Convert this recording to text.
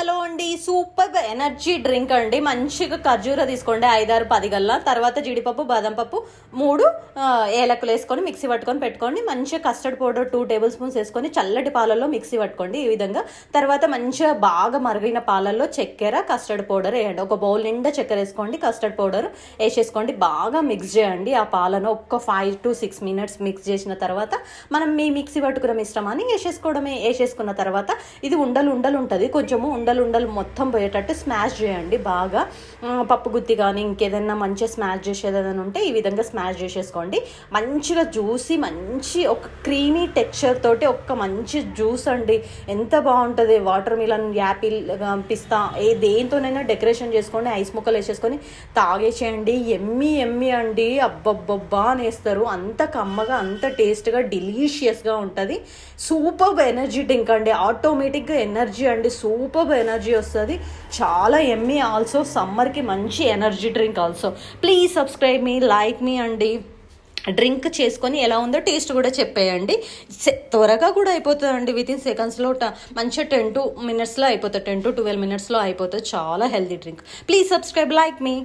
Hello అండి, super energy drink అండి. మంచిగా ఖర్జూర తీసుకోండి 5-6-10 గల్లా. తర్వాత జీడిపప్పు, బాదం పప్పు 3 ఏలకులు వేసుకొని మిక్సీ పట్టుకొని పెట్టుకోండి. మంచిగా కస్టర్డ్ పౌడర్ 2 టేబుల్ స్పూన్స్ వేసుకొని చల్లటి పాలల్లో మిక్సీ పట్టుకోండి ఈ విధంగా. తర్వాత మంచిగా బాగా మరిగిన పాలల్లో చక్కెర, కస్టర్డ్ పౌడర్ వేయండి. ఒక బౌల్ నిండా చక్కెర వేసుకోండి, కస్టర్డ్ పౌడర్ వేసేసుకోండి. బాగా మిక్స్ చేయండి ఆ పాలను. ఒక్క 5 to 6 minutes మిక్స్ చేసిన తర్వాత మనం మీ మిక్సీ పట్టుకున్న మిశ్రమాన్ని వేసేసుకోవడమే. వేసేసుకున్న తర్వాత ఇది ఉండలు ఉంటుంది, కొంచెము ఉండలు మొత్తం పోయేటట్టు స్మాష్ చేయండి బాగా. పప్పు గుత్తి కానీ ఇంకేదైనా మంచిగా స్మాష్ చేసేది ఏదైనా ఉంటే ఈ విధంగా స్మాష్ చేసేసుకోండి. మంచిగా జ్యూసీ, మంచి ఒక క్రీమీ టెక్స్చర్ తోటి ఒక మంచి జ్యూస్ అండి. ఎంత బాగుంటుంది. వాటర్ మిలన్, యాపిల్, పిస్తా దేంతోనైనా డెకరేషన్ చేసుకోండి. ఐస్ ముక్కలు వేసేసుకొని తాగేసేయండి. ఎమ్మి అండి. అబ్బబ్బబ్బా అనేస్తారు. అంత కమ్మగా, అంత టేస్ట్గా, డెలీషియస్గా ఉంటుంది. సూపర్ ఎనర్జీ డ్రింక్ అండి. ఆటోమేటిక్గా ఎనర్జీ అండి, సూపర్ ఎనర్జీ వస్తుంది. చాలా ఎమ్మీ. ఆల్సో సమ్మర్కి మంచి energy drink also. Please subscribe మీ, లైక్ మీ అండి. డ్రింక్ చేసుకొని ఎలా ఉందో టేస్ట్ కూడా చెప్పేయండి. త్వరగా కూడా అయిపోతుందండి. వితిన్ సెకండ్స్లో మంచిగా 10 to 12 minutesలో అయిపోతుంది. 10 to 12 minutesలో అయిపోతుంది. చాలా healthy drink. Please subscribe, like me.